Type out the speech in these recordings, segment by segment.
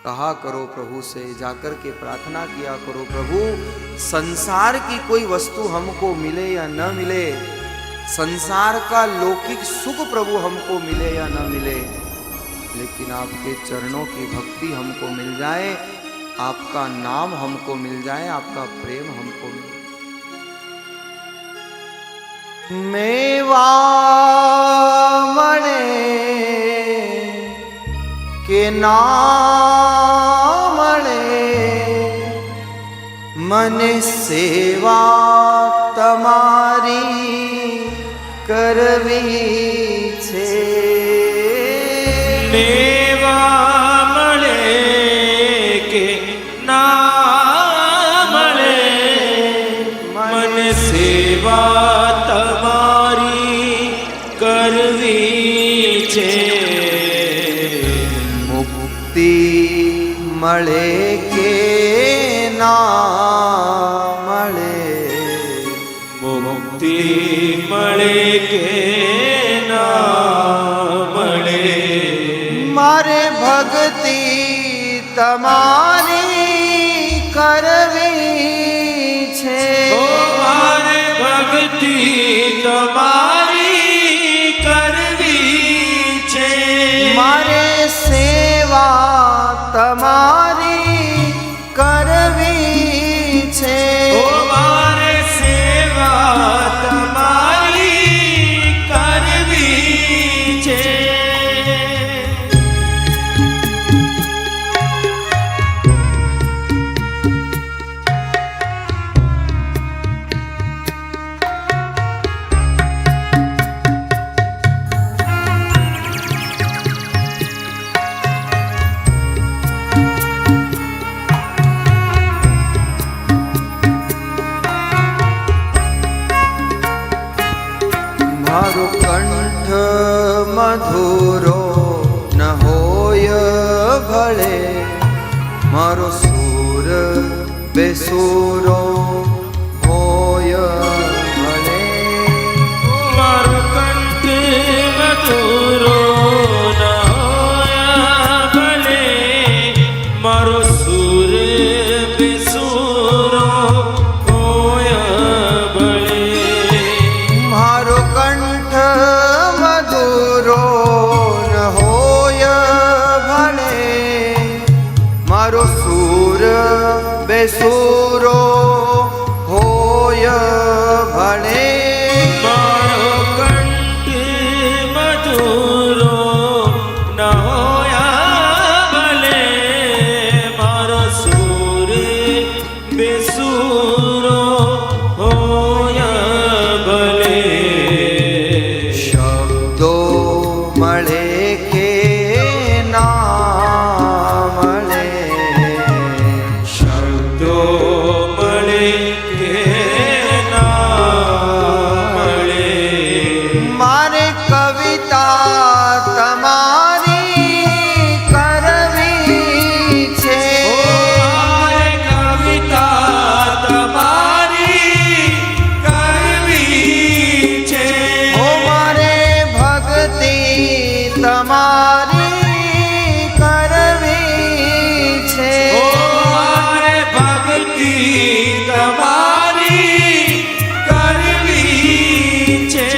कहा करो प्रभु से, जाकर के प्रार्थना किया करो, प्रभु संसार की कोई वस्तु हमको मिले या न मिले, संसार का लौकिक सुख प्रभु हमको मिले या न मिले, लेकिन आपके चरणों की भक्ति हमको मिल जाए, आपका नाम हमको मिल जाए, आपका प्रेम हमको मिल जाए। मेवा मणे के नाम मने सेवा तमारी करवी छे। मेवा मळे के ना मळे मन सेवा तमारी करवी छे। मुक्ति मळे के ना मळे, मुक्ति मळे के ना मळे मारे भक्ति तमारी करवी छे। ओ मारे भक्ति तमारी करवी छे। मारे सेवा तमारी करवी छे। ओ मारे सेवा तमारी करवी छे। मारो कंठ मधुरो न होय भले, मारो सूर बेसूरो होय भले। मारो कंठ मधुरो न होय भले, मारो सूर बेसूरो होय भले। मारो कंठ मधुरो न होय भले, मारो सूर बेसूरो होय भले। मारो कंठ मधुरो न होया भले, मारो सूर बेसूरो होया भले। शब्दो मळे के ना मळे, शब्दो मळे के ना मळे। मारे कविता तमारी करवी छे। ओ मारे कविता तमारी करवी छे। ओ मारे भक्ति तमारी करवी छे। ओ मारे भक्ति तमारी करवी छे।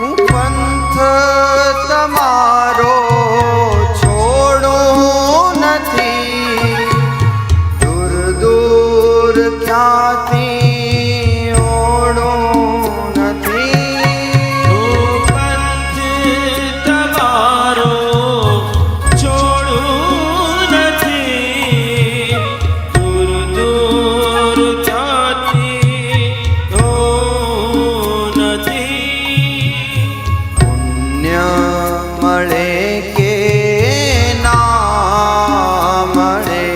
હું પંથ તમારો છોડું નથી, દૂર દૂર ક્યાંથી ઓળું નથી। ओ पंथ तमारो छोड़ू नहीं, दूर दूर जाती हो नहीं। પુણ્ય મળે કે ના મળે,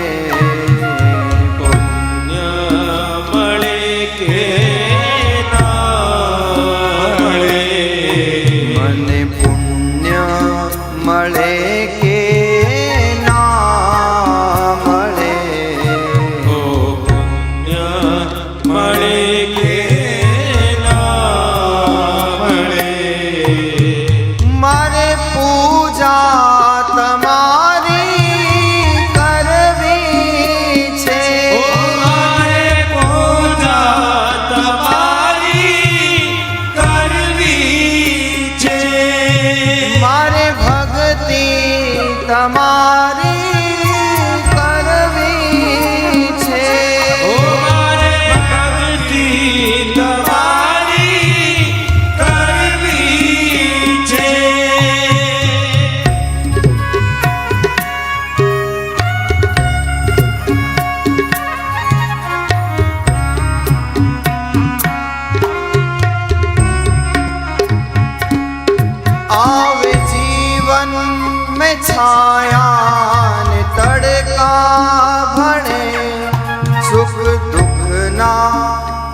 ના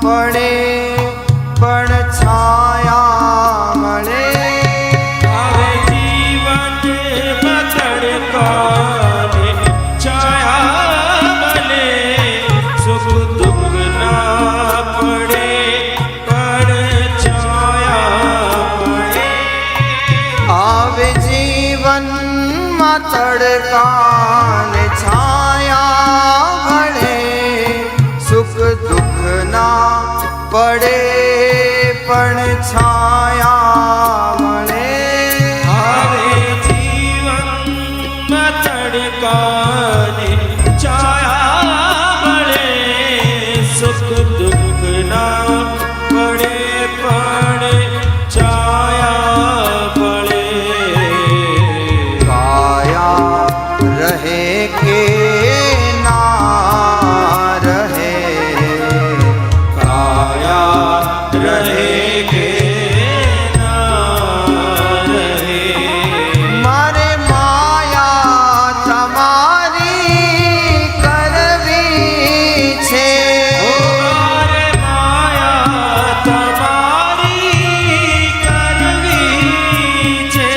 પડે પણ છાયા મળે. આવે જીવનમાં તડકાને છાયા મળે, સુખ દુઃખ ના પડે પણ છાયા મળે. આવે જીવનમાં તડકાને છાયા મળે, સુખ દુઃખ ના પડે પણ છાયા મળે. આવે જીવનમાં તડકાને છાયા મળે, સુખ દુઃખ ના પડે પણ છાયા મળે. કાયા રહે કે ના રહે, કાયા રહે કે ના રહે, મારે માયા તમારી કરવી છે. મારે માયા તમારી કરવી છે.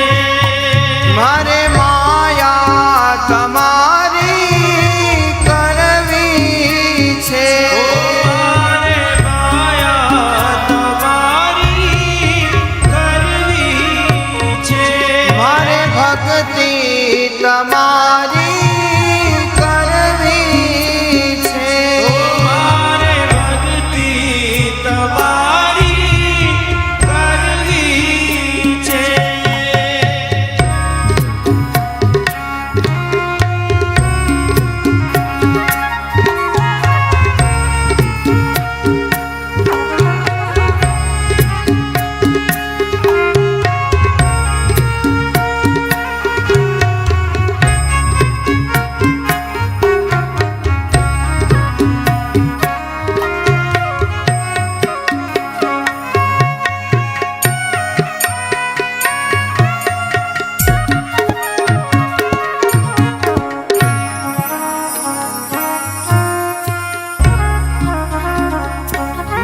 મારે માયા તમારી કરવી છે. મારે માયા તમારી કરવી છે. મારે ભક્તિ તમારી કરવી છે. મારે ભક્તિ તમારી કરવી છે.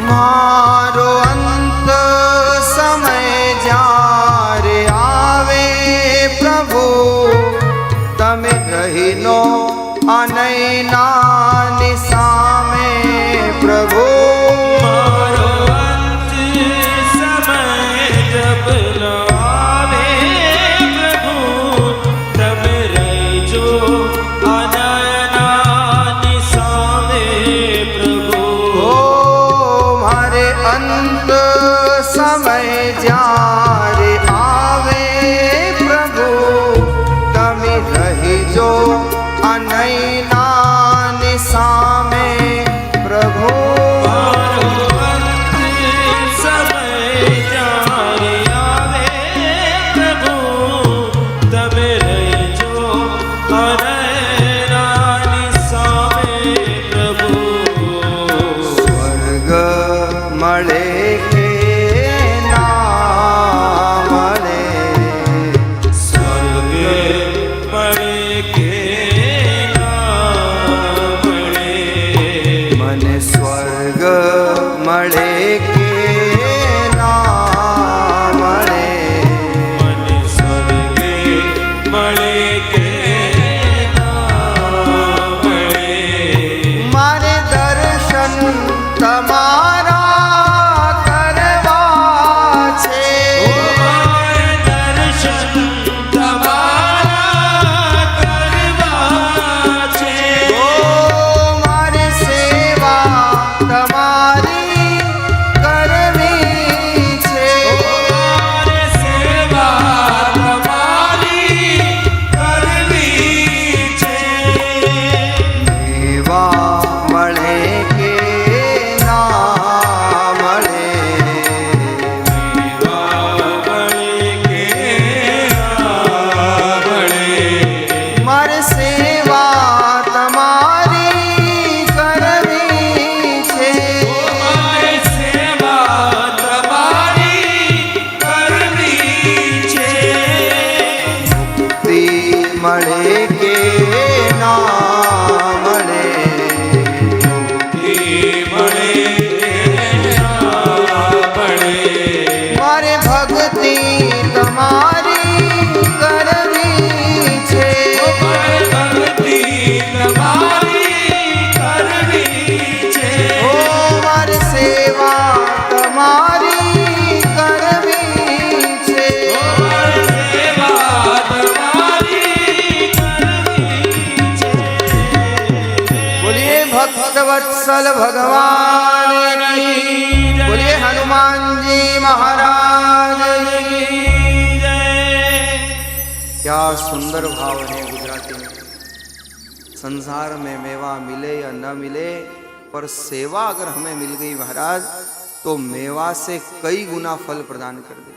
મારો અંત સમય જ્યારે આવે પ્રભુ, તમે રહીનો અનૈનાની સામે પ્રભુ. મારો અંત સમય જબ ન આવે પ્રભુ, તમે રહેજો અનયનાની સામે પ્રભુ. ઓ મારે અંત સમય જ્યારે આવે પ્રભુ, તમે રહીજો અનૈનાની સામે પ્રભુ. મારો અંત સમય જ્યારે આવે પ્રભુ, તમે રહેજો અનયનાની સામે પ્રભુ. સ્વર્ગ મળે કે ના મળે, સ્વર્ગ મળે કે ના મળે, મને સ્વર્ગ મળે કે ના મળે. મને સ્વર્ગ મળે કે ના મળે. મારે દર્શન તમારા કરવા છે. મારે દર્શન તમારા કરવા છે. ઓ મારે સેવા તમારી वत्सल भगवान की। बोलिए हनुमान जी महाराज की। क्या सुंदर भाव है गुजराती में। संसार में मेवा मिले या न मिले, पर सेवा अगर हमें मिल गई महाराज तो मेवा से कई गुना फल प्रदान कर दे।